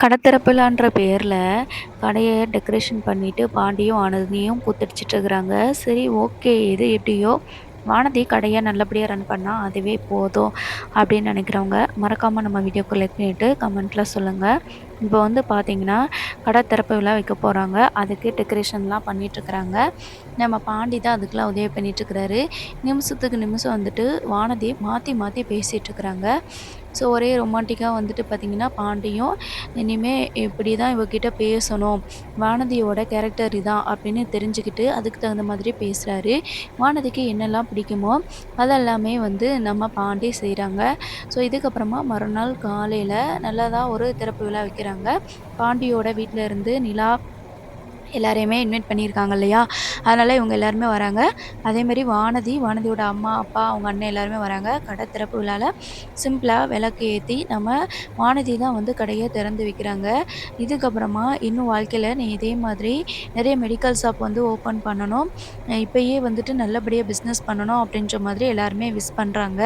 கடத்திறப்புலான்ற பேர்ல கடைய டெக்கரேஷன் பண்ணிட்டு பாண்டியும், வானதியும் கூத்தடிச்சிட்டு இருக்கிறாங்க. சரி, ஓகே. எது எப்படியோ வானதி கடைய நல்லபடியா ரன் பண்ணா அதுவே போதும் அப்படின்னு நினைக்கிறவங்க, மறக்காம நம்ம வீடியோக்கு லைக் பண்ணிட்டு கமெண்ட்ல சொல்லுங்க. இப்போ வந்து பார்த்தீங்கன்னா, கடை திறப்பு விழா வைக்க போறாங்க. அதுக்கு டெக்கரேஷன்லாம் பண்ணிட்டுருக்குறாங்க. நம்ம பாண்டி தான் அதுக்கெல்லாம் உதவி பண்ணிட்டுருக்கிறாரு. நிமிஷத்துக்கு நிமிஷம் வந்துட்டு வானதி மாத்தி மாத்தி பேசிட்டுருக்குறாங்க. ஸோ ஒரே ரொமான்டிக்கா வந்துட்டு பார்த்தீங்கன்னா, பாண்டியும் இனிமே இப்படி தான் இவகிட்ட பேசணும். வானதியோட கேரக்டர் இதான் அப்படின்னு தெரிஞ்சுக்கிட்டு, அதுக்கு தகுந்த மாதிரி பேசுறாரு. வானதிக்கு என்னெல்லாம் பிடிக்குமோ, அதெல்லாமே வந்து நம்ம பாண்டி செய்றாங்க. ஸோ இதுக்கப்புறமா மறுநாள் காலையில நல்லதா ஒரு திறப்பு விழா வைக்கிறாங்க. பாண்டியோட வீட்ல இருந்து நிலா எல்லாரையுமே இன்வைட் பண்ணியிருக்காங்க இல்லையா? அதனால இவங்க எல்லாருமே வராங்க. அதேமாரி வானதியோட அம்மா, அப்பா, அவங்க அண்ணன் எல்லாருமே வராங்க. கடை திறப்பு விழால சிம்பிளா விளக்கு ஏத்தி நம்ம வானதி தான் வந்து கடைய திறந்து வைக்கிறாங்க. இதுக்கப்புறமா இன்னும் வாழ்க்கையில நீ இதே மாதிரி நெறைய மெடிக்கல் ஷாப் வந்து ஓப்பன் பண்ணணும். இப்பயே வந்துட்டு நல்லபடியா பிஸ்னஸ் பண்ணணும் அப்படின்ற மாதிரி எல்லாருமே விஷ் பண்றாங்க.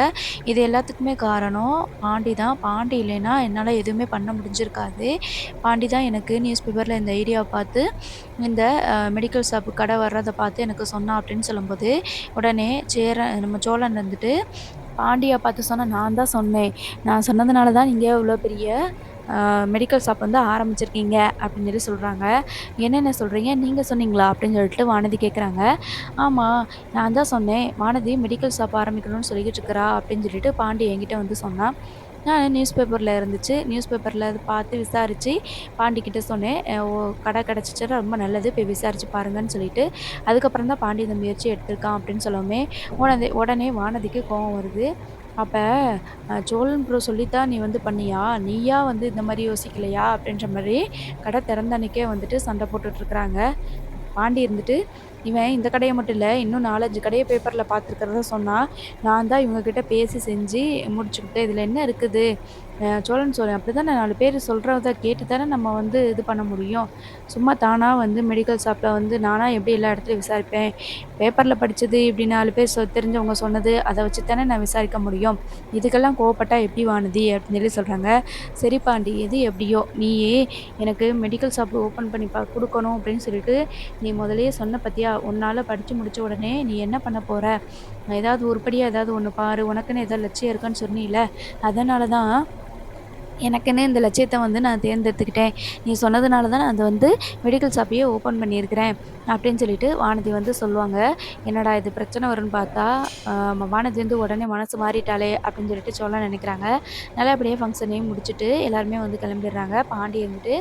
இது எல்லாத்துக்குமே காரணம் பாண்டி தான். பாண்டி இல்லைன்னா என்னால எதுவுமே பண்ண முடிஞ்சிருக்காது. பாண்டி தான் எனக்கு நியூஸ் பேப்பர்ல இந்த ஐடியாவ பார்த்து இந்த மெடிக்கல் ஷாப்பு கடை வர்றத பார்த்து எனக்கு சொன்னான் அப்படின்னு சொல்லும்போது, உடனே நம்ம சோழன் வந்துட்டு பாண்டிய பார்த்து சொன்னா, "நான் தான் சொன்னேன். நான் சொன்னதுனால தான் நீங்க இவ்வளோ பெரிய மெடிக்கல் ஷாப் வந்து ஆரம்பிச்சிருக்கீங்க." அப்படின்னு சொல்லி சொல்றாங்க. "என்னென்ன சொல்றீங்க? நீங்க சொன்னீங்களா?" அப்படின்னு சொல்லிட்டு வானதி கேட்குறாங்க. "ஆமா, நான் தான் சொன்னேன். வானதி மெடிக்கல் ஷாப் ஆரம்பிக்கணும்னு சொல்லிக்கிட்டு இருக்கிறா." அப்படின்னு சொல்லிட்டு பாண்டி என்கிட்ட வந்து சொன்னான். நான் நியூஸ் பேப்பர்ல இருந்துச்சு. நியூஸ் பேப்பர்ல அத பார்த்து விசாரிச்சு பாண்டிகிட்ட சொன்னேன். "ஓ, கடை கிடச்சிச்சுன்னா ரொம்ப நல்லது. போய் விசாரிச்சு பாருங்கன்னு" சொல்லிட்டு, அதுக்கப்புறம் தான் பாண்டி இந்த முயற்சி எடுத்திருக்கான் அப்படின்னு சொல்லவுமே, உடனே வானதிக்கு கோவம் வருது. "அப்ப சோழன் ப்ரோ சொல்லித்தான் நீ வந்து பண்ணியா? நீயா வந்து இந்த மாரி யோசிக்கலையா?" அப்படின்ற மாரி கடை திறந்த அன்னைக்கே வந்துட்டு சண்டை போட்டுட்ருக்குறாங்க. பாண்டி இருந்துட்டு, "இவன் இந்த கடைய மட்டும் இல்ல, இன்னும் 4, 5 கடைய பேப்பர்ல பார்த்துருக்கிறதா சொன்னான். நான் தான் இவங்க கிட்ட பேசி செஞ்சு முடிச்சுக்கிட்டேன். இதுல என்ன இருக்குது? சோழன் சோழன் அப்படித்தானே 4 பேரு சொல்றத கேட்டு தானே நம்ம வந்து இது பண்ண முடியும். சும்மா தானா வந்து மெடிக்கல் ஷாப்ல வந்து நானா எப்படி எல்லா இடத்துலயும் விசாரிப்பேன்? பேப்பர்ல படிச்சது இப்படி 4 பேர் தெரிஞ்சவங்க சொன்னது, அத வச்சு தானே நான் விசாரிக்க முடியும். இதுக்கெல்லாம் கோவப்பட்டா எப்படி வானதி?" அப்படின்னு சொல்லி சொல்றாங்க. "சரி பாண்டி, எது எப்படியோ, நீயே எனக்கு மெடிக்கல் ஷாப் ஓப்பன் பண்ணி குடுக்கணும் அப்படின்னு சொல்லிட்டு நீ முதல்லயே சொன்ன பாத்தியா? உன்னால படிச்சு முடிச்ச உடனே நீ என்ன பண்ண போற? ஏதாவது உருப்படியா ஏதாவது ஒண்ணு பாரு. உனக்குன்னு ஏதாவது லட்சியம் இருக்கான்னு சொன்னீல. அதனால தான் எனக்குன்னு இந்த லட்சியத்த வந்து நான் தேர்ந்தெடுத்துக்கிட்டேன். நீ சொன்னதுனால தான் நான் அது வந்து மெடிக்கல் ஷாப்பையே ஓப்பன் பண்ணியிருக்கிறேன்." அப்படின்னு சொல்லிட்டு வானதி வந்து சொல்லுவாங்க. என்னடா இது பிரச்சனை வரும்ன்னு பார்த்தா, வானதி வந்து உடனே மனசு மாறிட்டாளே அப்படின்னு சொல்லிட்டு சொல்ல நினைக்கிறாங்க. நல்லபடியா ஃபங்ஷனையும் முடிச்சுட்டு எல்லாருமே வந்து கிளம்பிடுறாங்க. பாண்டி இருந்துட்டு,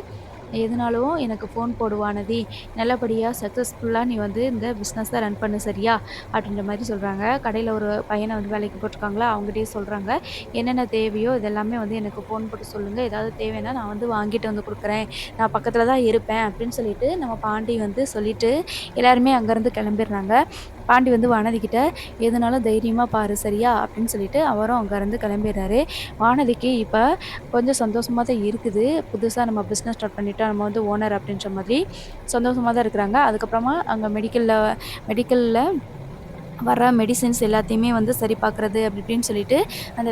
"எதுனாலும் எனக்கு ஃபோன் போடு வானதி. நல்லபடியா சக்ஸஸ்ஃபுல்லா நீ வந்து இந்த பிசினஸ ரன் பண்ணு சரியா?" அப்படின்ற மாரி சொல்றாங்க. கடையில ஒரு பையன வந்து வேலைக்கு போட்டுருக்காங்களா, அவங்கட்டயும் சொல்றாங்க. "என்னென்ன தேவையோ இதெல்லாமே வந்து எனக்கு ஃபோன் போட்டு சொல்லுங்க. ஏதாவது தேவைன்னா நான் வந்து வாங்கிட்டு வந்து குடுக்குறேன். நான் பக்கத்துல தான் இருப்பேன்." அப்படின்னு சொல்லிட்டு நம்ம பாண்டி வந்து சொல்லிட்டு எல்லாருமே அங்கேருந்து கிளம்பிடுறாங்க. பாண்டி வந்து வானதிகிட்ட, "எதுனாலும் தைரியமா பாரு சரியா?" அப்படின்னு சொல்லிட்டு அவரும் அங்கேருந்து கிளம்பிடுறாரு. வானதிக்கு இப்ப கொஞ்சம் சந்தோஷமா தான் இருக்குது. புதுசா நம்ம பிஸ்னஸ் ஸ்டார்ட் பண்ணிட்டோம். நம்ம வந்து ஓனர் அப்படின்ற மாதிரி சந்தோஷமா தான் இருக்கிறாங்க. அதுக்கப்புறமா அங்க மெடிக்கல்ல வர மெடிசின்ஸ் எல்லாத்தையுமே வந்து சரி பார்க்குறது அப்படி இப்படின்னு சொல்லிட்டு, அந்த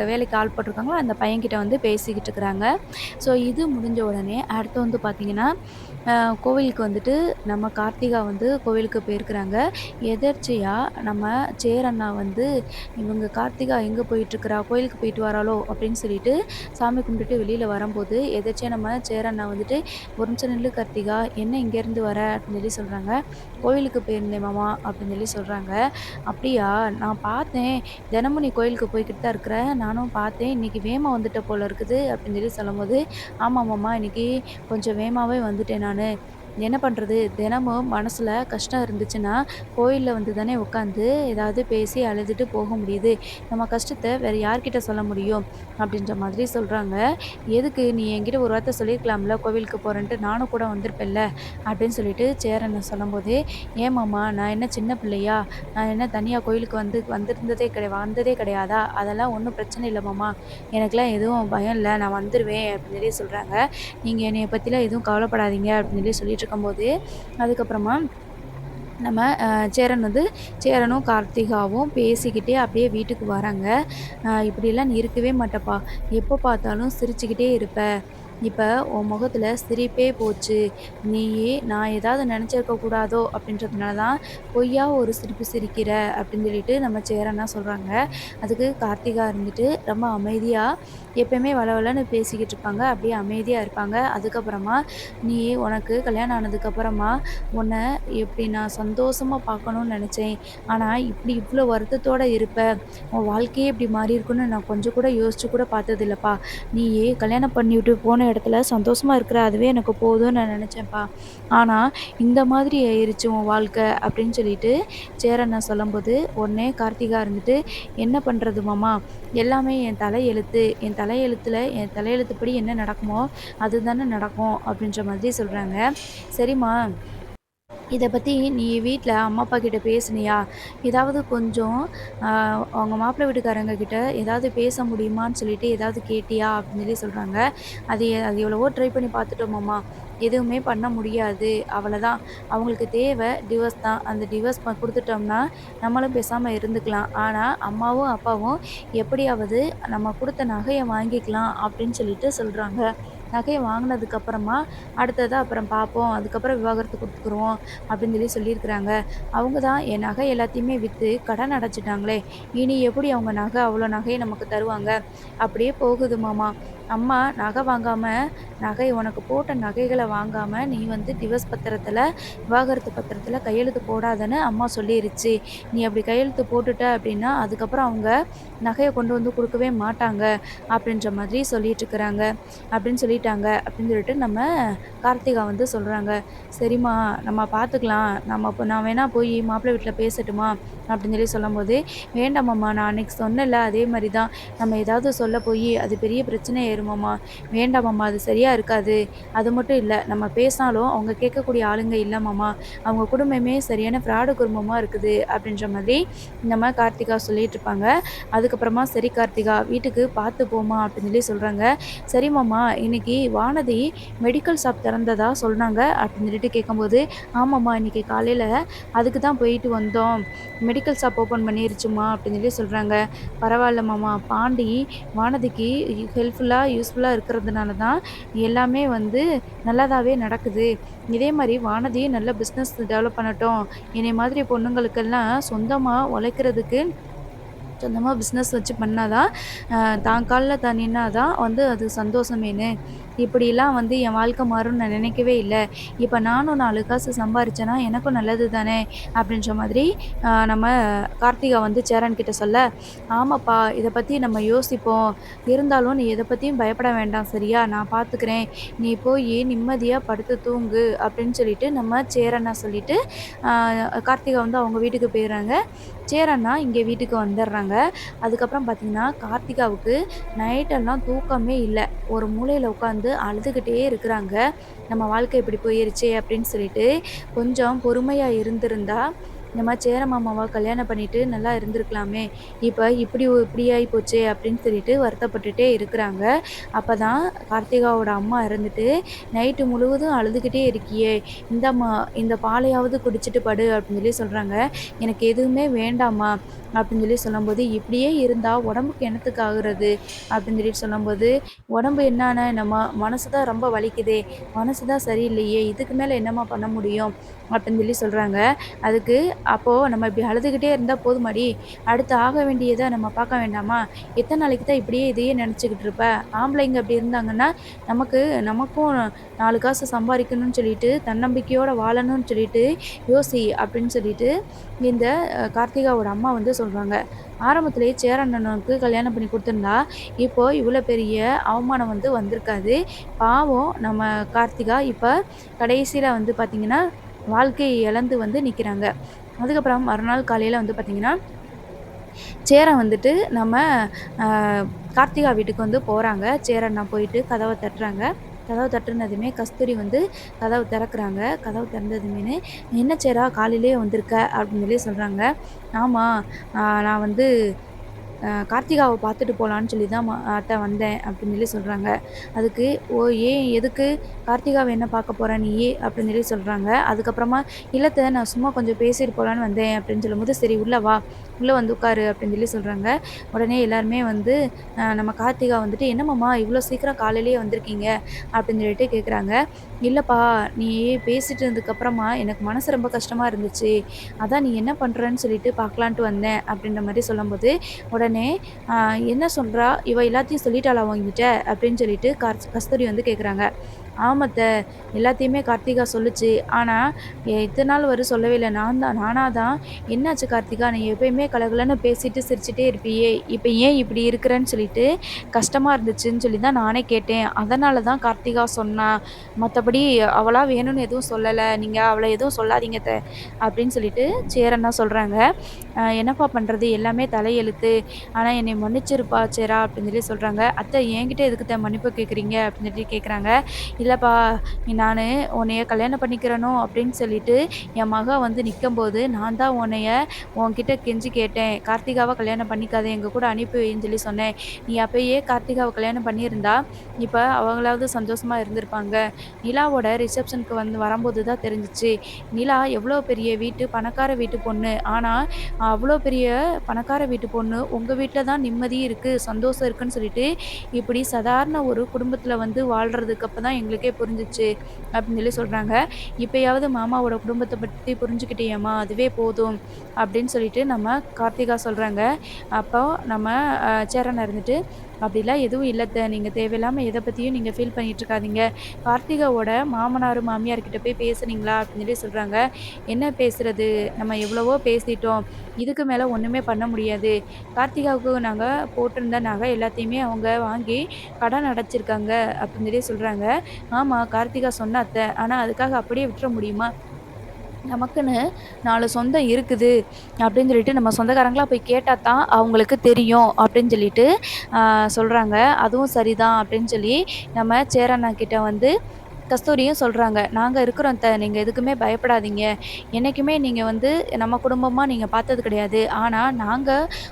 வேலைக்கு ஆள் போட்டிருக்காங்களோ, அந்த பையன்கிட்ட வந்து பேசிக்கிட்டு இருக்கிறாங்க. ஸோ இது முடிஞ்ச உடனே அடுத்து வந்து பார்த்தீங்கன்னா, அ கோவிலுக்கு வந்துட்டு நம்ம கார்த்திகா வந்து கோவிலுக்கு போயிருக்கிறாங்க. எதர்ச்சியா நம்ம சேரண்ணா வந்து, "இவங்க கார்த்திகா எங்கே போயிட்டுருக்கிறா? கோயிலுக்கு போயிட்டு வராளோ?" அப்படின்னு சொல்லிட்டு சாமி கும்பிட்டுட்டு வெளியில வரும்போது, எதர்ச்சியா நம்ம சேரண்ணா வந்துட்டு, "ஒரு நிமிஷம் நில்லு கார்த்திகா, என்ன இங்கேருந்து வர?" அப்படின்னு சொல்லி சொல்றாங்க. "கோயிலுக்கு போயிருந்தேன் மாமா" அப்படின்னு சொல்லி சொல்றாங்க. "அப்படியா? நான் பார்த்தேன். தினமும் நீ கோயிலுக்கு போய்க்கிட்டு தான் இருக்கிற. நானும் பார்த்தேன். இன்னைக்கு வேகமா வந்துட்ட போல இருக்குது." அப்படின்னு சொல்லி சொல்லும்போது, "ஆமாமாம்மா, இன்னைக்கு கொஞ்சம் வேகமாவே வந்துட்டேன் நானு. என்ன பண்றது? தினமும் மனசுல கஷ்டம் இருந்துச்சுன்னா, கோயில்ல வந்து தானே உட்காந்து ஏதாவது பேசி அழுதுட்டு போக முடியுது. நம்ம கஷ்டத்த வேற யார்கிட்ட சொல்ல முடியும்?" அப்படின்ற மாதிரி சொல்றாங்க. "எதுக்கு? நீ என்கிட்ட ஒரு வார்த்தை சொல்லியிருக்கலாம்ல, கோவிலுக்கு போறேன்ட்டு. நானும் கூட வந்திருப்பேன்ல." அப்படின்னு சொல்லிட்டு சேரன் சொல்லும்போது, "ஏன் மாமா, நான் என்ன சின்ன பிள்ளையா? நான் என்ன தனியா கோயிலுக்கு வந்ததே கிடையாதா? அதெல்லாம் ஒண்ணும் பிரச்சனை இல்ல மாமா. எனக்கெல்லாம் எதுவும் பயம் இல்ல. நான் வந்துருவேன்." அப்படின்னு சொல்லி சொல்றாங்க. "நீங்க என்னைய பத்திலாம் எதுவும் கவலைப்படாதீங்க." அப்படின்னு சொல்லி சொல்லிட்டுருக்கும்போது, அதுக்கப்புறமா நம்ம சேரனும் கார்த்திகாவும் பேசிக்கிட்டே அப்படியே வீட்டுக்கு வராங்க. "இப்படிலாம் நீ இருக்கவே மாட்டப்பா. எப்போ பார்த்தாலும் சிரிச்சுக்கிட்டே இருப்ப. இப்ப உன் முகத்துல சிரிப்பே போச்சு. நீயி நான் ஏதாவது நெனச்சிருக்க கூடாதோ! அப்டின்றதுனால தான் பொய்யா ஒரு சிரிப்பு சிரிக்கிற அப்டின்னு சொல்லிட்டு நம்ம சேரன்னா சொல்றாங்க. அதுக்கு கார்த்திகா இருந்துட்டு ரொம்ப அமைதியா எப்பயுமே வளவளன்னு பேசிக்கிட்டு இருப்பாங்க. அப்டியே அமைதியா இருப்பாங்க. அதுக்கப்புறமா, "நீ உனக்கு கல்யாணம் ஆனதுக்கப்புறமா உன்ன எப்டி நான் சந்தோஷமா பார்க்கணும்னு நெனச்சேன். ஆனா இப்டி இவ்ளோ வருத்தத்தோட இருப்ப. உன் வாழ்க்கையே இப்டி மாறியிருக்குன்னு நான் கொஞ்சம் கூட யோசிச்சு கூட பார்த்ததில்லப்பா. நீயி கல்யாணம் பண்ணிவிட்டு போன இடத்துல சந்தோஷமா இருக்கிற அதுவே எனக்கு போதும்னு நான் நினச்சேன்ப்பா. ஆனா, இந்த மாதிரி ஆயிருச்சு உன் வாழ்க்கை அப்படின்னு சொல்லிட்டு சேரன் சொல்லும்போது, உடனே கார்த்திகா இருந்துட்டு, "என்ன பண்றது மாமா? எல்லாமே என் தலையெழுத்து. என் தலையெழுத்துல என் தலையெழுத்துப்படி என்ன நடக்குமோ, அதுதானே நடக்கும்." அப்படின்ற மாதிரி சொல்றாங்க. "சரிம்மா, இத பத்தி நீ வீட்ல அம்மா, அப்பா கிட்ட பேசினியா? ஏதாவது கொஞ்சம் அ அவங்க மாப்பிள்ளை வீட்டுக்காரங்க கிட்ட ஏதாவது பேச முடியுமான்னு சொல்லிட்டு ஏதாவது கேட்டியா?" அப்படின்னு சொல்லி சொல்றாங்க. அது எவ்வளவோ ட்ரை பண்ணி பார்த்துட்டோம் மாமா. எதுவுமே பண்ண முடியாது. அவ்வளதான். அவங்களுக்கு தேவை டிவோர்ஸ் தான். அந்த டிவோர்ஸ் குடுத்துட்டோம்னா, நம்மளும் பேசாம இருந்துக்கலாம். ஆனா, அம்மாவும், அப்பாவும் எப்படியாவது நம்ம குடுத்த நகைய வாங்கிக்கலாம் அப்படின்னு சொல்லிட்டு சொல்றாங்க. நகைய வாங்குனதுக்கு அப்புறமா, அடுத்ததா அப்புறம் பார்ப்போம். அதுக்கப்புறம் விவாகரத்து குடுத்துக்குருவோம். அப்படின்னு சொல்லி சொல்லியிருக்கிறாங்க. அவங்க தான் என் நகை எல்லாத்தையுமே வித்து கடன் அடைச்சுட்டாங்களே! இனி எப்படி அவங்க நகை அவ்வளோ நகைய நமக்கு தருவாங்க? அப்படியே போகுது மாமா. அம்மா நகை வாங்காம நகை உனக்கு போட்ட நகைகள வாங்காம, நீ வந்து டிவோர்ஸ் பத்திரத்தில, விவாகரத்து பத்திரத்தில கையெழுத்து போடாதன்னு அம்மா சொல்லிருச்சு. நீ அப்படி கையெழுத்து போட்டுட்ட அப்படின்னா, அதுக்கப்புறம் அவங்க நகைய கொண்டு வந்து குடுக்கவே மாட்டாங்க. அப்படின்ற மாதிரி சொல்லிட்டுருக்கிறாங்க. அப்படின்னு சொல்லிட்டாங்க. அப்படின்னு சொல்லிட்டு நம்ம கார்த்திகா வந்து சொல்றாங்க. "சரிம்மா, நம்ம பார்த்துக்கலாம். நான் வேணா போய் மாப்பிள்ளை வீட்ல பேசட்டுமா?" அப்படின்னு சொல்லி சொல்லும்போது, "வேண்டாமாம்மா, நான் அன்னைக்கு சொன்னேன்ல, அதே மாரி தான். நம்ம ஏதாவது சொல்ல போயி, அது பெரிய பிரச்சனை ஆயிருமாம்மா. வேண்டாமாம்மா, அது சரியா இருக்காது. அது மட்டும் இல்ல, நம்ம பேசினாலும் அவங்க கேட்கக்கூடிய ஆளுங்க இல்ல மாமா. அவங்க குடும்பமே சரியான ஃப்ராடு குடும்பமா இருக்குது." அப்படின்ற மாதிரி நம்ம கார்த்திகா சொல்லிட்டுருப்பாங்க. அதுக்கப்புறமா, "சரி கார்த்திகா, வீட்டுக்கு பார்த்து போம்மா" அப்படின்னு சொல்லி சொல்றாங்க. "சரி மாமா, இன்னைக்கு வானதி மெடிக்கல் ஷாப் திறந்ததா சொன்னாங்க." அப்படின்னு சொல்லிட்டு கேட்கும்போது, "ஆமாம்மா, இன்னைக்கு காலையில அதுக்கு தான் போயிட்டு வந்தோம். மெடிக்கல் ஷாப் ஓப்பன் பண்ணிருச்சும்மா" அப்படின்னு சொல்லி சொல்றாங்க. "பரவால்ல மாமா, பாண்டி வானதிக்கு யூஸ்ஃபுல்லா இருக்கிறதுனால தான் எல்லாமே வந்து நல்லதாவே நடக்குது. இதே மாரி வானதியும் நல்ல பிசினஸ் டெவலப் பண்ணட்டும். என்னைய மாதிரி பொண்ணுங்களுக்கெல்லாம் சொந்தமா பிசினஸ் வச்சு பண்ணா தான், தான் கால்ல தான் நின்னா தான் வந்து அது சந்தோஷமேன்னு. இப்படிலாம் வந்து என் வாழ்க்கை மாறும்னு நான் நினைக்கவே இல்ல. இப்ப நானும் 4 காசு சம்பாரிச்சேன்னா எனக்கும் நல்லது தானே!" அப்படின்ற மாதிரி நம்ம கார்த்திகா வந்து சேரன் கிட்ட சொல்ல, "ஆமாப்பா, இத பத்தி நம்ம யோசிப்போம். இருந்தாலும் நீ எத பத்தியும் பயப்பட வேண்டாம் சரியா? நான் பார்த்துக்கிறேன். நீ போயி நிம்மதியா படுத்து தூங்கு." அப்படின்னு சொல்லிட்டு நம்ம சேரன சொல்லிட்டு, அ கார்த்திகா வந்து அவங்க வீட்டுக்கு போயிர்றாங்க. சேரன்னா இங்க வீட்டுக்கு வந்துர்றாங்க. அதுக்கப்புறம் பார்த்தீங்கன்னா, கார்த்திகாவுக்கு நைட்டெல்லாம் தூக்கமே இல்ல. ஒரு மூலையில உட்காந்து அழுதுகிட்டே இருக்கிறாங்க. "நம்ம வாழ்க்கை இப்படி போயிருச்சே!" அப்படின்னு சொல்லிட்டு. கொஞ்சம் பொறுமையா இருந்திருந்தா, இந்த மாரி சேர மாமாவ கல்யாணம் பண்ணிட்டு நல்லா இருந்திருக்கலாமே! இப்ப இப்படி ஆயிப்போச்சே! அப்படின்னு சொல்லிட்டு வருத்தப்பட்டுட்டே இருக்கிறாங்க. அப்பதான் கார்த்திகாவோட அம்மா இருந்துட்டு, "நைட்டு முழுவதும் அழுதுகிட்டே இருக்கியே! இந்தாம்மா, இந்த பாலையாவது குடிச்சிட்டு படு" அப்படின்னு சொல்லி சொல்றாங்க. "எனக்கு எதுவுமே வேண்டாம்மா" அப்படின்னு சொல்லி சொல்லும்போது, "இப்படியே இருந்தா உடம்புக்கு என்னத்துக்கு ஆகுறது?" அப்படின்னு சொல்லிட்டு சொல்லும்போது, "உடம்பு என்னான நம்ம மனசு தான் ரொம்ப வலிக்குதே! மனசு தான் சரியில்லையே! இதுக்கு மேல என்னம்மா பண்ண முடியும்?" அப்படின்னு சொல்லி சொல்றாங்க. அதுக்கு, "அப்போ நம்ம இப்படி அழுதுகிட்டே இருந்தா போதுமாடி? அடுத்து ஆக வேண்டியத நம்ம பார்க்க வேண்டாமா? எத்தன நாளைக்கு தான் இப்படியே இதையே நினச்சுக்கிட்டு இருப்ப? ஆம்பளைங்க அப்படி இருந்தாங்கன்னா, நமக்கும் 4 காசு சம்பாரிக்கணும்னு சொல்லிட்டு, தன்னம்பிக்கையோட வாழணும்னு சொல்லிட்டு யோசி." அப்படின்னு சொல்லிட்டு இந்த கார்த்திகாவோட அம்மா வந்து சொல்றாங்க. ஆரம்பத்திலேயே சேரண்ணனுக்கு கல்யாணம் பண்ணி குடுத்திருந்தா, இப்போ இவ்வளோ பெரிய அவமானம் வந்து வந்திருக்காது. பாவம் நம்ம கார்த்திகா இப்ப கடைசியில வந்து பார்த்தீங்கன்னா, வாழ்க்கைய இழந்து வந்து நிக்கிறாங்க. அதுக்கப்புறம் மறுநாள் காலையில வந்து பார்த்தீங்கன்னா, சேரன் வந்துட்டு நம்ம அ கார்த்திகா வீட்டுக்கு வந்து போறாங்க. சேரன் போயிட்டு கதவ தட்டுறாங்க. கதவ தட்டுனதுமே கஸ்தூரி வந்து கதவு திறக்குறாங்க. கதவு திறந்ததுமேனு, "என்ன சேரா, காலையிலேயே வந்திருக்க?" அப்படின்னு சொல்லி சொல்றாங்க. "ஆமா, நான் வந்து கார்த்திகாவ பார்த்துட்டு போலான்னு சொல்லி தான் அத்தை வந்தேன் அப்படின்னு சொல்லி சொல்றாங்க. அதுக்கு, "ஓ! ஏன் எதுக்கு கார்த்திகாவ என்ன பார்க்க போற நீ?" அப்படின்னு சொல்லி சொல்றாங்க. அதுக்கப்புறமா, "இல்ல அத்த நான் சும்மா கொஞ்சம் பேசிட்டு போலான்னு வந்தேன்" அப்படின்னு சொல்லும்போது, "சரி உள்ள வா, உள்ள வந்து உட்காரு" அப்படின்னு சொல்லி சொல்றாங்க. உடனே எல்லாருமே வந்து நம்ம கார்த்திகா வந்துட்டு, "என்ன மாமா இவ்வளோ சீக்கிரம் காலையிலேயே வந்திருக்கீங்க?" அப்படின்னு சொல்லிட்டு கேட்குறாங்க. "இல்லப்பா, நீ பேசிட்டு இருந்ததுக்கப்புறமா எனக்கு மனசு ரொம்ப கஷ்டமா இருந்துச்சு. அதான் நீ என்ன பண்றன்னு சொல்லிட்டு பார்க்கலான்ட்டு வந்தேன்" அப்படின்ற மாரி சொல்லும்போது, உடனே "என்ன சொல்றா? இவ எல்லாத்தையும் சொல்லிட்டாளா உன்கிட்ட?" அப்படின்னு சொல்லிட்டு கஸ்தூரி வந்து கேட்குறாங்க. "ஆமா அத்த, எல்லாத்தையுமே கார்த்திகா சொல்லுச்சு. ஆனா, இத்தன நாள் வர சொல்லவே இல்ல. நானா தான், என்னாச்சு கார்த்திகா? நீ எப்பயுமே கலகலன்னு பேசிட்டு சிரிச்சுட்டே இருப்பியே! இப்ப ஏன் இப்படி இருக்கிறன்னு சொல்லிட்டு கஷ்டமா இருந்துச்சுன்னு சொல்லி தான் நானே கேட்டேன். அதனால தான் கார்த்திகா சொன்னா. மத்தபடி அவளா வேணும்னு எதுவும் சொல்லல. நீங்க அவள எதுவும் சொல்லாதீங்க அத்த" அப்படின்னு சொல்லிட்டு சேரன் தான் சொல்றாங்க. என்னப்பா பண்றது? எல்லாமே தலையெழுத்து. ஆனா என்னைய மன்னிச்சிருப்பா சேரா" அப்படின்னு சொல்லி சொல்றாங்க. "அத்தை என்கிட்ட எதுக்கு மன்னிப்பு கேட்குறீங்க?" அப்படின்னு சொல்லி கேட்குறாங்க. "இல்லப்பா, நானு உன்னைய கல்யாணம் பண்ணிக்கிறணும் அப்படின்னு சொல்லிட்டு என் மக வந்து நிக்கும்போது, நான் தான் உன்கிட்ட கெஞ்சி கேட்டேன். கார்த்திகாவ கல்யாணம் பண்ணிக்காத, எங்க கூட அனுப்பி வைன்னு சொல்லி சொன்னேன். நீ அப்பயே கார்த்திகாவ கல்யாணம் பண்ணியிருந்தா, இப்ப அவங்களாவது சந்தோஷமா இருந்திருப்பாங்க. நிலாவோட ரிசப்ஷனுக்கு வந்து வரும்போது தான் தெரிஞ்சுச்சு. நிலா எவ்வளோ பெரிய வீட்டு பணக்கார வீட்டு பொண்ணு. ஆனா அவ்வளோ பெரிய பணக்கார வீட்டு பொண்ணு, உங்க வீட்ல தான் நிம்மதி இருக்கு, சந்தோஷம் இருக்குன்னு சொல்லிட்டு, இப்படி சாதாரண ஒரு குடும்பத்தில வந்து வாழ்றதுக்கு அப்ப தான் எங்களுக்கே புரிஞ்சுச்சு." அப்படின்னு சொல்லி சொல்றாங்க. "இப்பயாவது மாமாவோட குடும்பத்த பத்தி புரிஞ்சுக்கிட்டியேம்மா, அதுவே போதும்." அப்படின்னு சொல்லிட்டு நம்ம கார்த்திகா சொல்றாங்க. அப்போ நம்ம சேரன் இருந்துட்டு, "அப்படிலாம் எதுவும் இல்ல அத்த. நீங்க தேவையில்லாம எத பத்தியும் நீங்க ஃபீல் பண்ணிட்டு இருக்காதீங்க. கார்த்திகாவோட மாமனார், மாமியார் கிட்ட போய் பேசுனீங்களா?" அப்படின்னு சொல்லி சொல்றாங்க. "என்ன பேசுறது? நம்ம எவ்வளவோ பேசிட்டோம். இதுக்கு மேல ஒண்ணுமே பண்ண முடியாது. கார்த்திகாவுக்கு நாங்க போட்டிருந்த நகை எல்லாத்தையுமே அவங்க வாங்கி கடன் அடைச்சிருக்காங்க." அப்படின்னு சொல்லி சொல்றாங்க. "ஆமா, கார்த்திகா சொன்னா அத்த. ஆனா அதுக்காக அப்படியே விட்டுற முடியுமா? நமக்குன்னு 4 சொந்தம் இருக்குது." அப்படின்னு சொல்லிட்டு நம்ம சொந்தக்காரங்களா போய் கேட்டா தான் அவங்களுக்கு தெரியும் அப்படின்னு சொல்லிட்டு சொல்றாங்க. "அதுவும் சரிதான்." அப்படின்னு சொல்லி நம்ம சேரண்ணா கிட்ட வந்து கஸ்தூரியும் சொல்றாங்க. "நாங்க இருக்கிறோம் அத்த. நீங்க எதுக்குமே பயப்படாதீங்க. என்னைக்குமே நீங்க வந்து நம்ம குடும்பமா நீங்க பார்த்தது கிடையாது. ஆனா நாங்க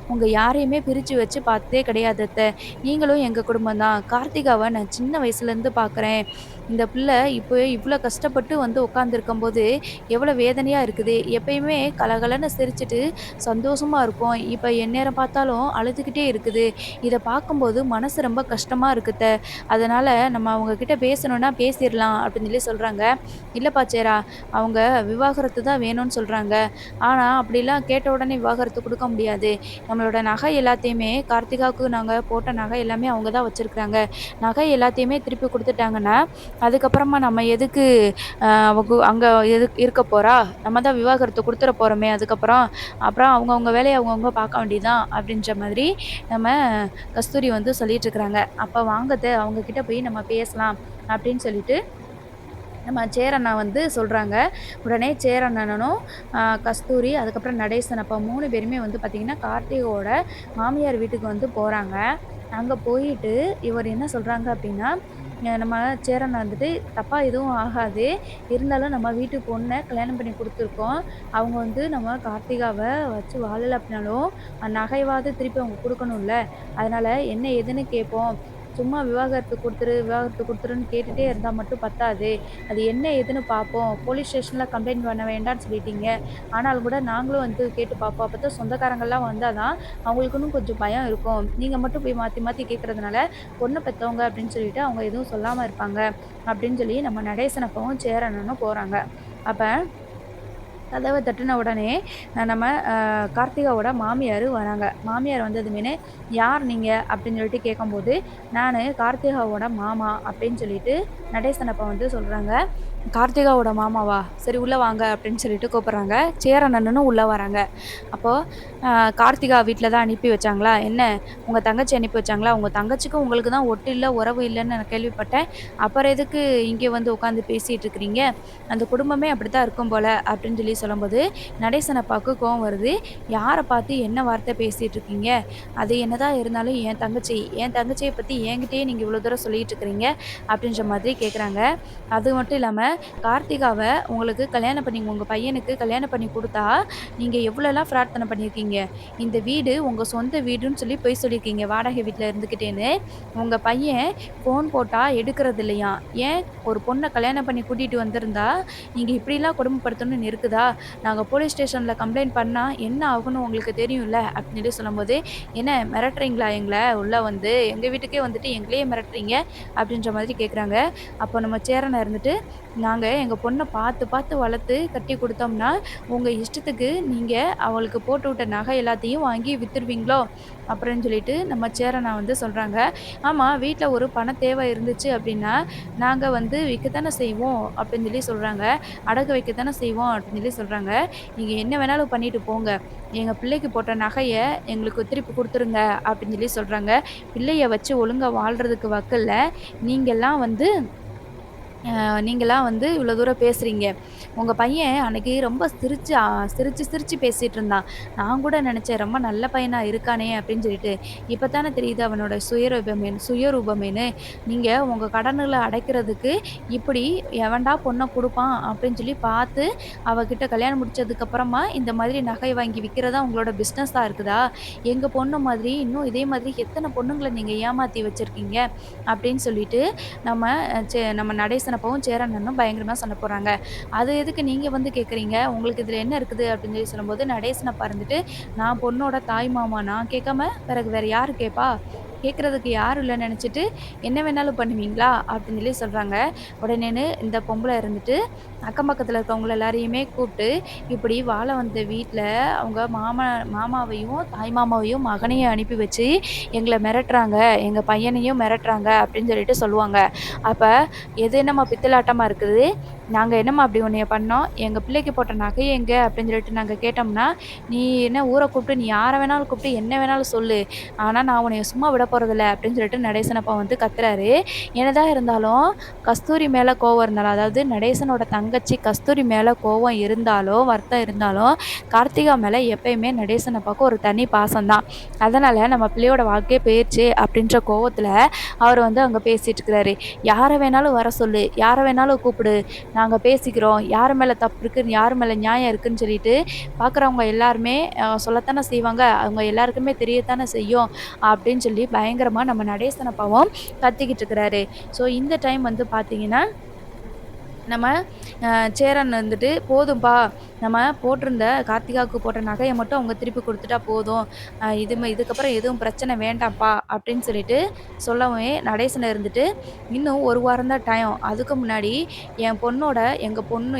உங்க யாரையுமே பிரிச்சு வச்சு பார்த்ததே கிடையாது அத்த. நீங்களும் எங்க குடும்பம் தான். கார்த்திகாவ நான் சின்ன வயசுலேருந்து பார்க்குறேன். இந்த பிள்ளை இப்போ இவ்ளோ கஷ்டப்பட்டு வந்து உட்காந்துருக்கும்போது எவ்வளோ வேதனையா இருக்குது. எப்பயுமே கலகலன்னு சிரிச்சுட்டு சந்தோஷமா இருக்கும். இப்ப எந்நேரம் பார்த்தாலும் அழுதுகிட்டே இருக்குது. இத பார்க்கும்போது மனசு ரொம்ப கஷ்டமா இருக்கு அத்த. அதனால நம்ம அவங்க கிட்ட பேசணும்னா பேசிறலாம்." அப்படின்னு சொல்லி சொல்றாங்க. "இல்லப்பா சேரா, அவங்க விவாகரத்து தான் வேணும்னு சொல்றாங்க. ஆனா அப்படிலாம் கேட்ட உடனே விவாகரத்து குடுக்க முடியாது. நம்மளோட நகை எல்லாத்தையுமே கார்த்திகாவுக்கு நாங்க போட்ட நகை எல்லாமே அவங்க தான் வச்சிருக்காங்க. நகை எல்லாத்தையுமே திருப்பி குடுத்துட்டாங்கன்னா, அதுக்கப்புறமா நம்ம எதுக்கு அங்க இருக்க போறா? நம்ம தான் விவாகரத்து குடுத்துற போறோமே அதுக்கப்புறம். அப்புறம் அவங்கவங்க வேலைய அவங்கவங்க பார்க்க வேண்டியது தான்." அப்படின்ற மாதிரி நம்ம கஸ்தூரி வந்து சொல்லிட்டு இருக்கிறாங்க. "அப்ப வாங்க அத்த, அவங்க கிட்ட போய் நம்ம பேசலாம்." அப்படின்னு சொல்லிட்டு நம்ம சேரண்ணா வந்து சொல்றாங்க. உடனே சேரண்ணனும், கஸ்தூரி, அதுக்கப்புறம் நடேசன் அப்பா 3 பேருமே வந்து பார்த்தீங்கன்னா, கார்த்திகோட மாமியார் வீட்டுக்கு வந்து போறாங்க. அங்க போயிட்டு இவர் என்ன சொல்றாங்க அப்டின்னா, நம்ம சேரன் வந்துட்டு, "தப்பா எதுவும் ஆகாது. இருந்தாலும் நம்ம வீட்டு பொண்ண கல்யாணம் பண்ணி குடுத்துருக்கோம். அவங்க வந்து நம்ம கார்த்திகாவ வச்சு வாழல அப்டினாலும், நகைவாவது திருப்பி அவங்க குடுக்கணும்ல. அதனால என்ன ஏதுன்னு கேட்போம். சும்மா விவாகரத்து குடுத்துரு, விவாகரத்து குடுத்துருன்னு கேட்டுட்டே இருந்தா மட்டும் பத்தாது. அது என்ன ஏதுன்னு பார்ப்போம். போலீஸ் ஸ்டேஷன்ல கம்ப்ளைண்ட் பண்ண வேண்டான்னு சொல்லிட்டீங்க. ஆனாலும் கூட நாங்களும் வந்து கேட்டு பார்ப்போம். அப்பதான் சொந்தக்காரங்கலாம் வந்தா தான் அவங்களுக்குன்னு கொஞ்சம் பயம் இருக்கும். நீங்க மட்டும் போய் மாத்தி மாத்தி கேட்கறதுனால, பொண்ண பெத்தவங்க அப்படின்னு சொல்லிட்டு அவங்க எதுவும் சொல்லாம இருப்பாங்க." அப்படின்னு சொல்லி நம்ம நடேசன் அப்பாவும் சேரனும் போறாங்க. அப்ப கதவ தட்டுன உடனே நம்ம கார்த்திகாவோட மாமியாரு வராங்க. மாமியார் வந்ததுமேனு, "யார் நீங்க?" அப்படின்னு சொல்லிட்டு கேட்கும்போது, "நானு கார்த்திகாவோட மாமா" அப்படின்னு சொல்லிட்டு நடேசன் அப்பா வந்து சொல்றாங்க. "கார்த்திகாவோட மாமாவா? சரி உள்ள வாங்க" அப்படின்னு சொல்லிட்டு கூப்பிடுறாங்க. சேரன் அண்ணனும் உள்ள வராங்க. அப்போ கார்த்திகா வீட்ல தான் அனுப்பி வச்சாங்களா? என்ன உங்க தங்கச்சி அனுப்பி வச்சாங்களா? உங்க தங்கச்சிக்கும் உங்களுக்கு தான் ஒட்டு இல்ல, உறவு இல்லன்னு நான் கேள்விப்பட்டேன். அப்புறம் எதுக்கு இங்க வந்து உட்காந்து பேசிட்டு இருக்கிறீங்க? அந்த குடும்பமே அப்படித்தான் இருக்கும் போல" அப்படின்னு சொல்லி சொல்லும்போது, நடேசன் அப்பாவுக்கு கோவம் வருது. "யார பார்த்து என்ன வார்த்தை பேசிட்டு இருக்கீங்க? அது என்னதான் இருந்தாலும் என் தங்கச்சி. என் தங்கச்சிய பத்தி என்கிட்டயே நீங்க இவ்வளோ தூரம் சொல்லிட்டு இருக்கிறீங்க." அப்படின்ற மாதிரி கேட்குறாங்க. அது மட்டும் இல்லாம, கார்த்திகாவ உங்களுக்கு கல்யாணம் பண்ணி உங்க பையனுக்கு கல்யாணம் பண்ணி குடுத்தா, நீங்க எவ்வளோலாம் ஃப்ராட்தனம் பண்ணியிருக்கீங்க. இந்த வீடு உங்க சொந்த வீடுன்னு சொல்லி பொய் சொல்லியிருக்கீங்க, வாடகை வீட்ல இருந்துக்கிட்டேன்னு. உங்க பையன் ஃபோன் போட்டா எடுக்கிறது இல்லையாம். ஏன் ஒரு பொண்ண கல்யாணம் பண்ணி கூட்டிட்டு வந்திருந்தா, நீங்க இப்படிலாம் கொடுமைப்படுத்தணும்னு இருக்குதா? நாங்க போலீஸ் ஸ்டேஷன்ல கம்ப்ளைண்ட் பண்ணா என்ன ஆகும்னு உங்களுக்கு தெரியும்ல? அப்படின்னு சொல்லி சொல்லும்போது, "என்ன மிரட்டுறீங்களா எங்கள? உள்ள வந்து எங்க வீட்டுக்கே வந்துட்டு எங்களையே மிரட்டுறீங்க?" அப்படின்ற மாதிரி கேட்குறாங்க. அப்போ நம்ம சேரன் இருந்துட்டு, "நாங்க எங்க பொண்ண பார்த்து பார்த்து வளர்த்து கட்டி குடுத்தோம்னா, உங்க இஷ்டத்துக்கு நீங்க அவளுக்கு போட்டு விட்ட நகை எல்லாத்தையும் வாங்கி வித்துருவீங்களோ?" அப்படின்னு சொல்லிட்டு நம்ம சேரனா வந்து சொல்றாங்க. "ஆமா, வீட்ல ஒரு பண தேவை இருந்துச்சு அப்படின்னா, நாங்க வந்து விக்கத்தானே செய்வோம்." அப்படின்னு சொல்லி சொல்றாங்க. "அடகு வைக்கத்தானே செய்வோம்." அப்படின்னு சொல்லி சொல்றாங்க. "நீங்க என்ன வேணாலும் பண்ணிட்டு போங்க. எங்க பிள்ளைக்கு போட்ட நகைய எங்களுக்கு திருப்பி குடுத்துருங்க." அப்படின்னு சொல்லி சொல்றாங்க. பிள்ளைய வச்சு ஒழுங்கா வாழ்றதுக்கு வக்கில்ல. நீங்கலாம் வந்து நீங்கலாம் வந்து இவ்வளோ தூரம் பேசுறீங்க. உங்க பையன் அன்னைக்கு ரொம்ப சிரிச்சு சிரிச்சு பேசிட்டு இருந்தான். நான் கூட நெனச்சேன் ரொம்ப நல்ல பையனா இருக்கானே அப்படின்னு சொல்லிட்டு. இப்ப தானே தெரியுது அவனோட சுயரூபமேன்னு. நீங்க உங்க கடன்கள அடைக்கிறதுக்கு இப்படி எவன்டா பொண்ண குடுப்பான் அப்படின்னு சொல்லி பார்த்து, அவகிட்ட கல்யாணம் முடிச்சதுக்கு அப்புறமா இந்த மாதிரி நகை வாங்கி விக்கிறதா உங்களோட பிசினஸா இருக்குதா? எங்க பொண்ணு மாதிரி இன்னும் இதே மாதிரி எத்தன பொண்ணுங்கள நீங்க ஏமாத்தி வச்சிருக்கீங்க? அப்படின்னு சொல்லிட்டு நம்ம நம்ம நடேசன் அப்பாவும், சேரன் அண்ணனும் பயங்கரமா சண்ட போடுறாங்க. "அது எதுக்கு நீங்க வந்து கேட்குறீங்க? உங்களுக்கு இதுல என்ன இருக்குது?" அப்படின்னு சொல்லி சொல்லும்போது, நடேசன் அப்பா இருந்துட்டு, "நான் பொண்ணோட தாய் மாமா. நான் கேட்காம பிறகு வேற யாரு கேட்பா? கேட்கறதுக்கு யாரும் இல்லன்னு நெனச்சுட்டு, என்ன வேணாலும் பண்ணுவீங்களா?" அப்படின்னு சொல்லி சொல்றாங்க. உடனேன்னு இந்த பொம்பள இருந்துட்டு, அக்கம் பக்கத்துல இருக்கவங்கள எல்லாரையுமே கூப்ட்டு, "இப்படி வாழ வந்த வீட்ல அவங்க மாமாவையும், தாய் மாமாவையும், மகனையும் அனுப்பி வச்சு எங்கள மிரட்டுறாங்க. எங்க பையனையும் மிரட்டுறாங்க." அப்படின்னு சொல்லிட்டு சொல்லுவாங்க. அப்ப "எது என்னம்மா பித்தலாட்டமா இருக்குது? நாங்க என்னம்மா அப்படி உன்னைய பண்ணோம்? எங்க பிள்ளைக்கு போட்ட நகை எங்க?" அப்படின்னு சொல்லிட்டு நாங்க கேட்டோம்னா, "நீ என்ன ஊர கூப்பிட்டு நீ யார வேணாலும் கூப்பிட்டு என்ன வேணாலும் சொல்லு. ஆனா நான் உன்னைய சும்மா விட போறதில்ல." அப்படின்னு சொல்லிட்டு நடேசன் அப்பா வந்து கத்துறாரு. என்னதான் இருந்தாலும் கஸ்தூரி மேல கோவம் இருந்தாலும், அதாவது நடேசனோட தங்கச்சி கஸ்தூரி மேல கோவம் இருந்தாலும், வருத்தம் இருந்தாலும், கார்த்திகா மேல எப்பயுமே நடேசன் அப்பாவுக்கு ஒரு தனி பாசம் தான். அதனால நம்ம பிள்ளையோட வாழ்க்கையே போயிருச்சே அப்படின்ற கோவத்துல அவர் வந்து அங்க பேசிட்டு இருக்கிறாரு. "யார வேணாலும் வர சொல்லு. யார வேணாலும் கூப்பிடு. நாங்க பேசிக்கிறோம். யார் மேல தப்பு இருக்கு, யார் மேல நியாயம் இருக்குன்னு சொல்லிட்டு பார்க்குறவங்க எல்லாருமே சொல்லத்தானே செய்வாங்க. அவங்க எல்லாருக்குமே தெரியத்தானே செய்யும்." அப்படின்னு சொல்லி பயங்கரமா நம்ம நடேசன் அப்பாவும் கத்திக்கிட்டு இருக்கிறாரு. ஸோ இந்த டைம் வந்து பார்த்தீங்கன்னா, நம்ம சேரன் வந்துட்டு, "போதும்பா, நம்ம போட்டிருந்த கார்த்திகாவுக்கு போட்ட நகைய மட்டும் அவங்க திருப்பி குடுத்துட்டா போதும். இதுக்கப்புறம் எதுவும் பிரச்சனை வேண்டாம்ப்பா." அப்படின்னு சொல்லிட்டு சொல்லவே, நடேசன் இருந்துட்டு, "இன்னும் 1 வாரம் தான் டைம். அதுக்கு முன்னாடி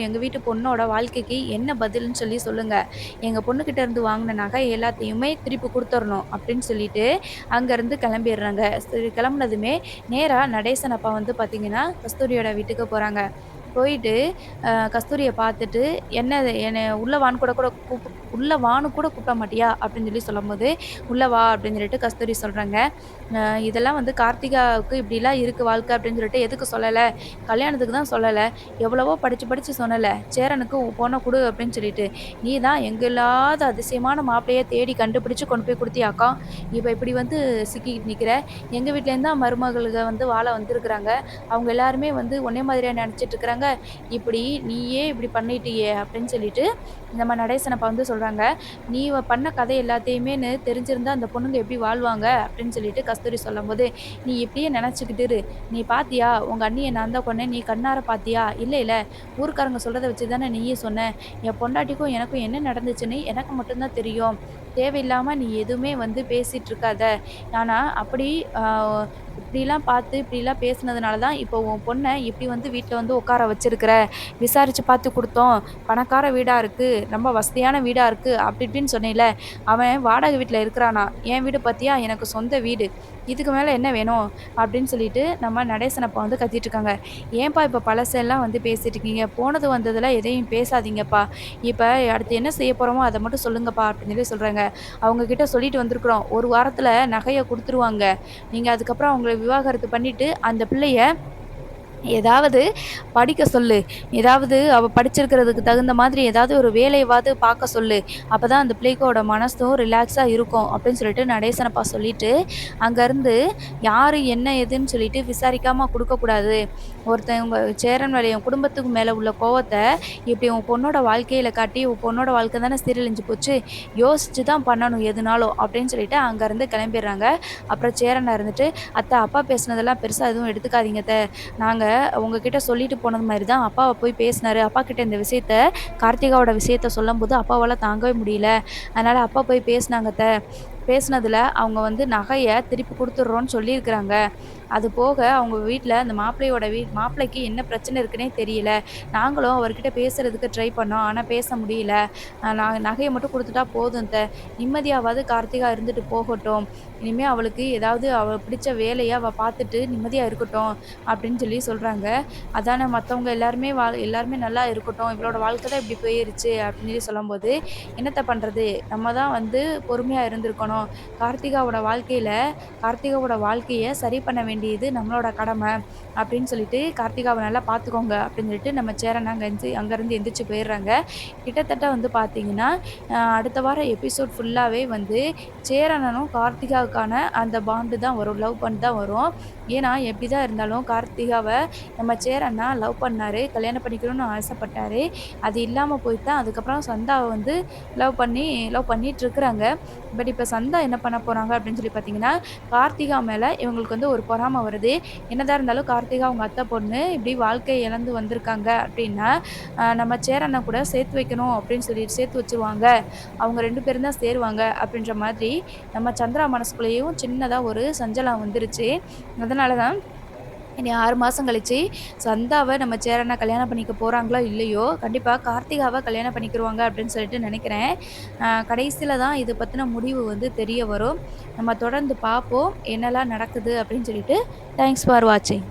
எங்க வீட்டு பொண்ணோட வாழ்க்கைக்கு என்ன பதில்ன்னு சொல்லி சொல்லுங்க. எங்க பொண்ணுகிட்ட இருந்து வாங்குன நகை எல்லாத்தையுமே திருப்பி குடுத்துறணும்." அப்படின்னு சொல்லிட்டு அங்கருந்து கிளம்பிடுறாங்க. சரி, கிளம்புனதுமே நேரா நடேசன் அப்பா வந்து பார்த்தீங்கன்னா, கஸ்தூரியோட வீட்டுக்கு போறாங்க. போயிட்டு கஸ்தூரிய பார்த்துட்டு, "என்ன உள்ள வான்னு கூட கூட உள்ள வான்னு கூட கூப்பிட மாட்டியா?" அப்படின்னு சொல்லி சொல்லும்போது, "உள்ள வா" அப்படின்னு சொல்லிட்டு கஸ்தூரி சொல்றாங்க. இதெல்லாம் வந்து கார்த்திகாவுக்கு இப்படிலாம் இருக்கு வாழ்க்கை அப்படின்னு சொல்லிட்டு எதுக்கு சொல்லல? கல்யாணத்துக்கு தான் சொல்லல. எவ்வளவோ படிச்சு படிச்சு சொன்னேல்ல, சேரனுக்கு உன் பொண்ண குடு அப்படின்னு சொல்லிட்டு. நீ தான் எங்க இல்லாத அதிசயமான மாப்பிள்ளைய தேடி கண்டுபிடிச்சு கொண்டு போய் குடுத்தியாக்கும். இப்ப இப்படி வந்து சிக்கிக்கிட்டு நிக்கிற. எங்க வீட்லேருந்து தான் மருமகளுக வந்து வாழ வந்திருக்கிறாங்க. அவங்க எல்லாருமே வந்து உன்னைய மாதிரியா நெனச்சிட்டு இருக்கிறாங்க. இப்படி நீயே இப்படி பண்ணிட்டியே அப்படின்னு சொல்லிட்டு நம்ம நடேசன் அப்பா வந்து சொல்றாங்க. "நீ பண்ண கதை எல்லாத்தையுமேன்னு தெரிஞ்சிருந்தா அந்த பொண்ணுங்க எப்படி வாழ்வாங்க?" அப்படின்னு சொல்லிட்டு கஸ்தூரி சொல்லும்போது, "நீ இப்படியே நெனச்சுக்கிட்டு இரு. நீ பாத்தியா? உங்க அண்ணிய நான் தான் கொன்னேன். நீ கண்ணார பாத்தியா? இல்லைல. ஊர்க்காரங்க சொல்றத வச்சு தானே நீயும் சொன்ன. என் பொண்டாட்டிக்கும் எனக்கும் என்ன நடந்துச்சுன்னு எனக்கு மட்டும் தான் தெரியும். தேவையில்லாம நீ எதுவுமே வந்து பேசிட்டு இருக்காத. ஆனா அப்படி அ இப்படிலாம் பார்த்து, இப்படிலாம் பேசினதுனால தான் இப்போ உன் பொண்ண இப்படி வந்து வீட்ல வந்து உட்கார வச்சிருக்கிற. விசாரிச்சு பார்த்து குடுத்தோம். பணக்கார வீடா இருக்கு. ரொம்ப வசதியான வீடா இருக்கு." அப்படி இப்படின்னு சொன்னேல்ல. அவன் வாடகை வீட்ல இருக்கிறானாம். "என் வீடு பார்த்தியா? எனக்கு சொந்த வீடு. இதுக்கு மேல என்ன வேணும்?" அப்படின்னு சொல்லிட்டு நம்ம நடேசன் அப்பா வந்து கத்திட்டு இருக்காங்க. "ஏன்பா இப்ப பழசெல்லாம் வந்து பேசிட்டு இருக்கீங்க? போனது வந்ததுல எதையும் பேசாதீங்கப்பா. இப்ப அடுத்து என்ன செய்ய போறோமோ அத மட்டும் சொல்லுங்கப்பா." அப்படின்னு சொல்லி சொல்றாங்க. அவங்க கிட்ட சொல்லிட்டு வந்திருக்கிறோம். 1 வாரத்துல நகைய குடுத்துருவாங்க. நீங்க அதுக்கப்புறம் அவங்கள விவாகரத்து பண்ணிட்டு, அந்த பிள்ளைய ஏதாவது படிக்க சொல்லு. ஏதாவது அவ படிச்சிருக்கிறதுக்கு தகுந்த மாதிரி ஏதாவது ஒரு வேலையாவது பார்க்க சொல்லு. அப்பதான் அந்த பிள்ளைக்கோட மனசும் ரிலாக்ஸா இருக்கும்." அப்படின்னு சொல்லிட்டு நடேசனப்பா சொல்லிட்டு, அங்கருந்து யாரு என்ன ஏதுன்னு சொல்லிட்டு விசாரிக்காம குடுக்கக்கூடாது. ஒருத்தவங்க சேரன் மேல என் குடும்பத்துக்கு மேல உள்ள கோவத்த இப்படி உன் பொண்ணோட வாழ்க்கையில காட்டி, "உன் பொண்ணோட வாழ்க்கை தானே சீரழிஞ்சு போச்சு. யோசிச்சு தான் பண்ணணும் எதுனாலும்." அப்படின்னு சொல்லிட்டு அங்கருந்து கிளம்பிர்றாங்க. அப்புறம் சேரன் இருந்துட்டு, "அத்த அப்பா பேசினதெல்லாம் பெருசா எதுவும் எடுத்துக்காதீங்க அத்த. நாங்க உங்ககிட்ட சொல்லிட்டு போனது மாரி தான் அப்பாவ போய் பேசினாரு. அப்பாகிட்ட இந்த விஷயத்த கார்த்திகாவோட விஷயத்த சொல்லும்போது அப்பாவால தாங்கவே முடியல. அதனால அப்பா போய் பேசினாங்க அத்த. பேசினதுல அவங்க வந்து நகைய திருப்பி குடுத்துடுறோம்னு சொல்லியிருக்கிறாங்க. அது போக அவங்க வீட்ல அந்த மாப்பிள்ளையோட மாப்பிள்ளைக்கு என்ன பிரச்சனை இருக்குன்னே தெரியல. நாங்களும் அவர்கிட்ட பேசுறதுக்கு ட்ரை பண்ணோம். ஆனா பேச முடியல. நகைய மட்டும் குடுத்துட்டா போதும் அத்த. நிம்மதியாவாது கார்த்திகா இருந்துட்டு போகட்டும். இனிமே அவளுக்கு ஏதாவது அவ பிடிச்ச வேலைய அவ பார்த்துட்டு நிம்மதியா இருக்கட்டும்." அப்படின்னு சொல்லி சொல்றாங்க. அதானே மத்தவங்க எல்லாருமே எல்லாருமே நல்லா இருக்கட்டும். இவளோட வாழ்க்கை தான் இப்படி போயிருச்சு அப்படின்னு சொல்லி சொல்லும்போது, என்னத்த பண்றது? நம்ம தான் வந்து பொறுமையா இருந்திருக்கணும். கார்த்திகாவோட வாழ்க்கையில கார்த்திகாவோட வாழ்க்கைய சரி பண்ண வேண்டியது நம்மளோட கடமை. அப்படின்னு சொல்லிட்டு, "கார்த்திகாவ நல்லா பார்த்துக்கோங்க." அப்படின்னு சொல்லிட்டு நம்ம சேரன் அங்கருந்து எந்திரிச்சு போயிடுறாங்க. கிட்டத்தட்ட வந்து பார்த்தீங்கன்னா, அடுத்த வாரம் எபிசோட் ஃபுல்லாவே வந்து சேரனும் கார்த்திகாவுக்கான அந்த பாண்டு தான் வரும். லவ் பாண்ட் தான் வரும். ஏன்னா, எப்படி தான் இருந்தாலும் கார்த்திகாவ நம்ம சேரன் தான் லவ் பண்ணாரு. கல்யாணம் பண்ணிக்கணும்னு ஆசைப்பட்டாரு. அது இல்லாம போய் தான் அதுக்கப்புறம் சந்தாவ வந்து லவ் பண்ணிட்டு இருக்கிறாங்க. பட் இப்ப சந்தா என்ன பண்ண போறாங்க அப்படின்னு சொல்லி பார்த்தீங்கன்னா, கார்த்திகா மேல இவங்களுக்கு வந்து ஒரு பொறாம வருது. என்னதான் இருந்தாலும் கார்த்திகா அவங்க அத்தை பொண்ணு இப்படி வாழ்க்கை இழந்து வந்திருக்காங்க அப்படின்னா, நம்ம சேரன கூட சேர்த்து வைக்கணும் அப்படின்னு சொல்லிட்டு சேர்த்து வச்சுருவாங்க. அவங்க 2 பேரும் தான் சேருவாங்க அப்படின்ற மாதிரி நம்ம சந்திரா மனசுக்குள்ளேயும் சின்னதா ஒரு சஞ்சலம் வந்துருச்சு. அதனால தான் இனி 6 மாசம் கழிச்சு சந்தாவ நம்ம சேரன கல்யாணம் பண்ணிக்க போறாங்களோ இல்லையோ, கண்டிப்பா கார்த்திகாவ கல்யாணம் பண்ணிக்கிருவாங்க அப்படின்னு சொல்லிட்டு நெனைக்கிறேன். கடைசில தான் இத பத்தின முடிவு வந்து தெரிய வரும். நம்ம தொடர்ந்து பார்ப்போம். என்னலாம் நடக்குது அப்படின்னு சொல்லிட்டு. தேங்க்ஸ் ஃபார் வாட்சிங்.